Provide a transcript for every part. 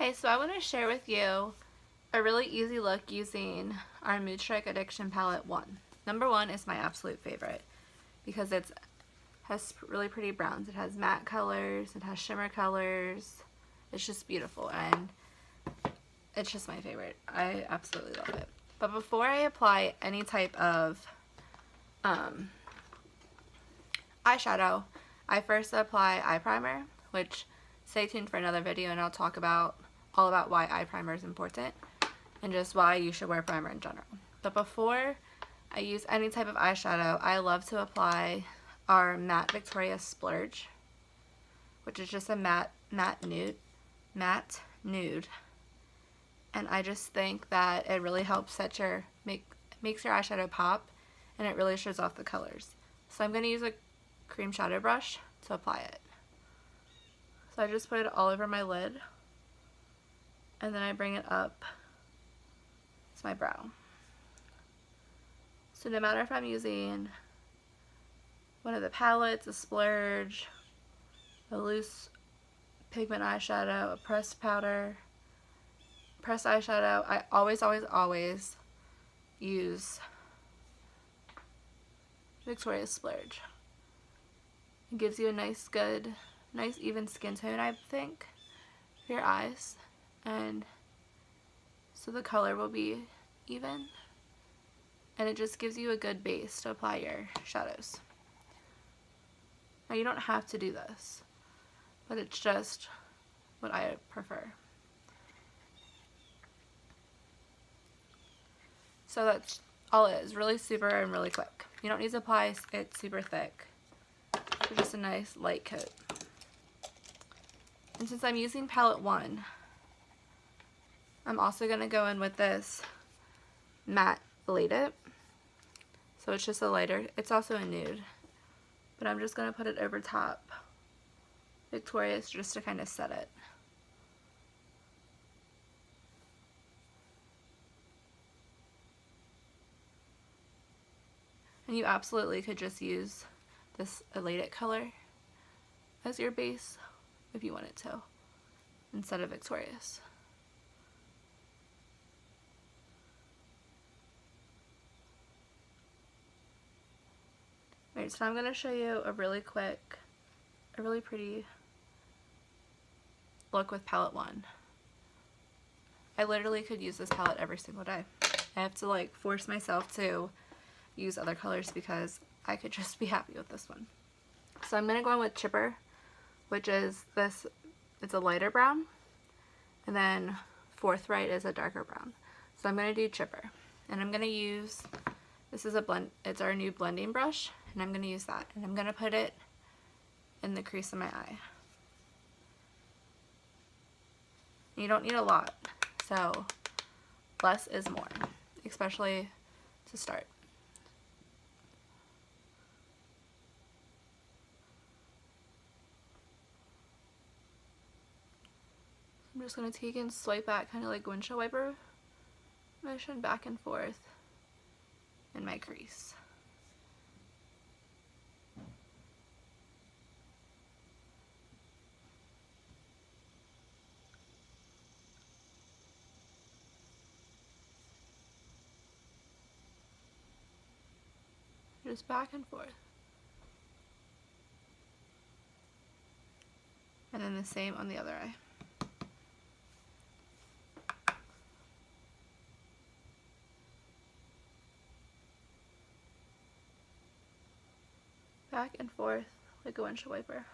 Hey, so I want to share with you a really easy look using our Moodstruck Addiction Palette 1. Number 1 is my absolute favorite because it has really pretty browns. It has matte colors, it has shimmer colors. It's just beautiful and it's just my favorite. I absolutely love it. But before I apply any type of eyeshadow, I first apply eye primer, which stay tuned for another video and I'll talk about all about why eye primer is important and just why you should wear primer in general. But before I use any type of eyeshadow, I love to apply our matte Victoria Splurge, which is just a matte nude. And I just think that it really helps set makes your eyeshadow pop, and it really shows off the colors. So I'm going to use a cream shadow brush to apply it. So I just put it all over my lid, and then I bring it up to my brow. So no matter if I'm using one of the palettes, a splurge, a loose pigment eyeshadow, a pressed eyeshadow, I always use Victoria's Splurge. It gives you a nice even skin tone, I think, for your eyes, and so the color will be even, and it just gives you a good base to apply your shadows. Now you don't have to do this, but it's just what I prefer. So that's all it is, really super and really quick. You don't need to apply it super thick. So just a nice light coat. And since I'm using palette 1, I'm also going to go in with this matte Pallete. So it's just a lighter, it's also a nude. But I'm just going to put it over top Victoria's just to kind of set it. And you absolutely could just use this Pallete color as your base if you wanted to, instead of Victoria's. Alright, so I'm going to show you a really pretty look with palette 1. I literally could use this palette every single day. I have to like force myself to use other colors because I could just be happy with this one. So I'm going to go in with Chipper, which is this, it's a lighter brown, and then Forthright is a darker brown. So I'm going to do Chipper, and I'm going to use, this is it's our new blending brush, and I'm going to use that, and I'm going to put it in the crease of my eye. You don't need a lot, so less is more, especially to start. I'm just going to take and swipe back, kind of like windshield wiper motion, back and forth in my crease. Just back and forth. And then the same on the other eye. Back and forth like a windshield wiper.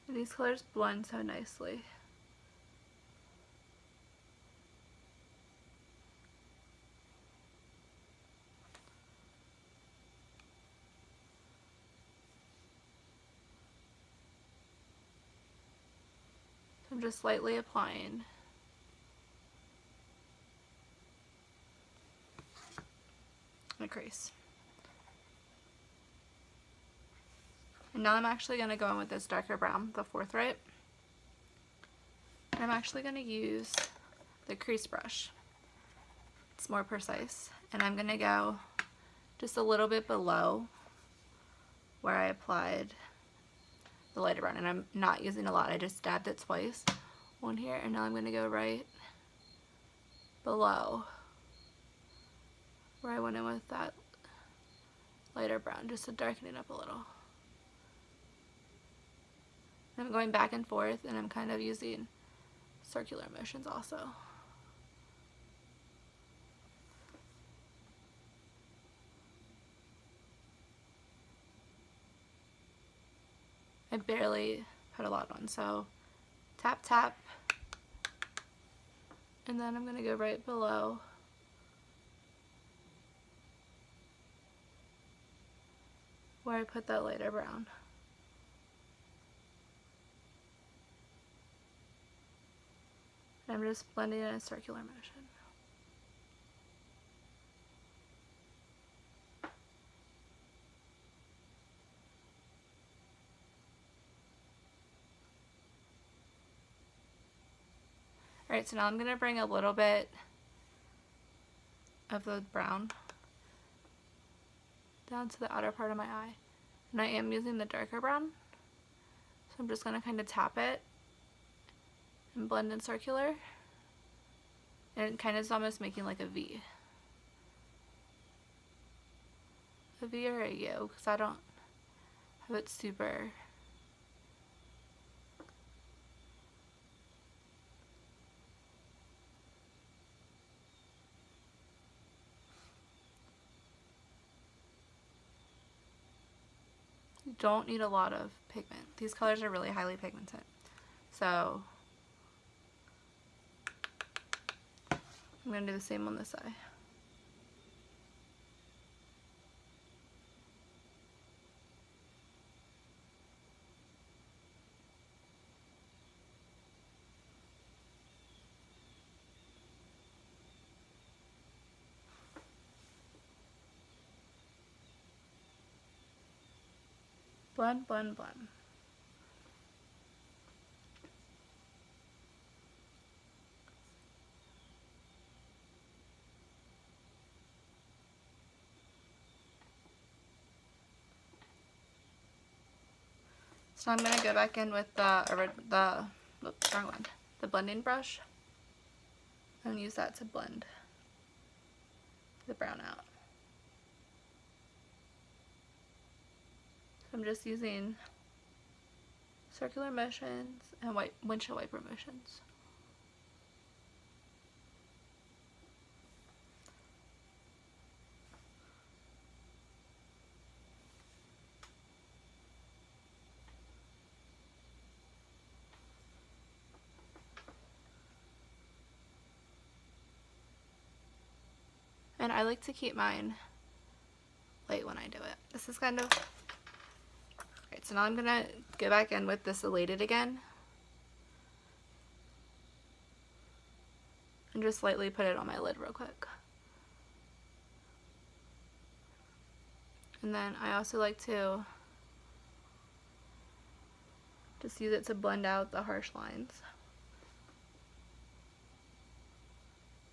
And these colors blend so nicely. So I'm just lightly applying. A crease. And now I'm actually going to go in with this darker brown, the Forthright. And I'm actually going to use the crease brush. It's more precise. And I'm going to go just a little bit below where I applied the lighter brown, and I'm not using a lot. I just dabbed it twice, one here, and now I'm going to go right below where I went in with that lighter brown, just to darken it up a little. I'm going back and forth, and I'm kind of using circular motions also. I barely put a lot on, so tap tap, and then I'm going to go right below where I put that lighter brown. And I'm just blending in a circular motion. Alright, so now I'm going to bring a little bit of the brown down to the outer part of my eye. And I am using the darker brown. So I'm just going to kind of tap it and blend in circular. And it kind of is almost making like a V. A V or a U, because I don't have it super... You don't need a lot of pigment. These colors are really highly pigmented. So I'm going to do the same on this side. Blend, blend, blend. So I'm going to go back in with the blending brush and use that to blend the brown out. So I'm just using circular motions and windshield wiper motions. And I like to keep mine light when I do it. This is kind of... Alright, so now I'm going to go back in with this Pallete again. And just lightly put it on my lid real quick. And then I also like to just use it to blend out the harsh lines.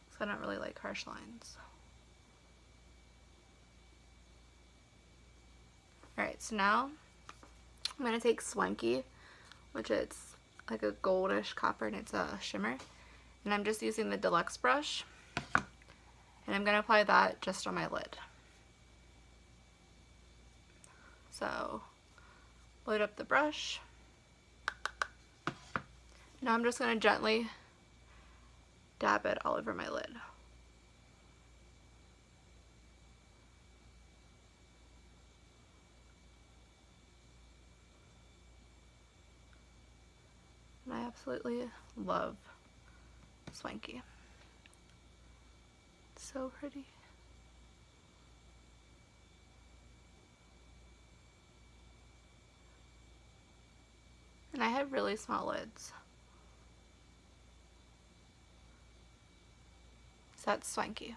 So I don't really like harsh lines. Alright, so now I'm going to take Swanky, which is like a goldish copper and it's a shimmer. And I'm just using the deluxe brush. And I'm going to apply that just on my lid. So, load up the brush. Now I'm just going to gently dab it all over my lid. And I absolutely love Swanky. It's so pretty. And I have really small lids. So that's Swanky.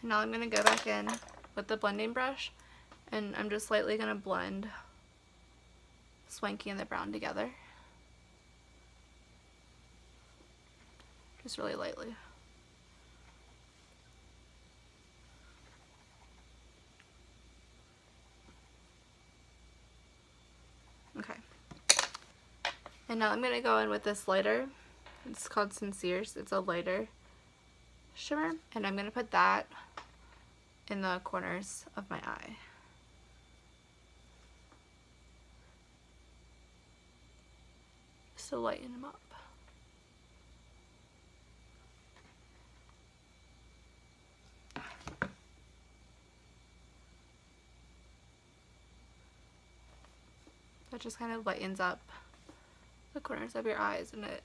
And now I'm going to go back in with the blending brush and I'm just lightly going to blend Swanky and the brown together. Just really lightly. And now I'm going to go in with this lighter. It's called Sincere's. It's a lighter shimmer. And I'm going to put that in the corners of my eye. Just to lighten them up. That just kind of lightens up the corners of your eyes, and it.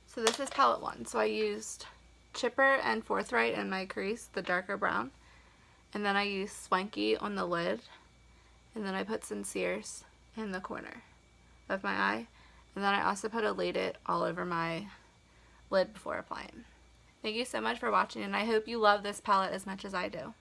So this is palette 1. So I used Chipper and Forthright in my crease, the darker brown. And then I used Swanky on the lid. And then I put Sincere's in the corner of my eye. And then I also put a Laid It all over my lid before applying. Thank you so much for watching, and I hope you love this palette as much as I do.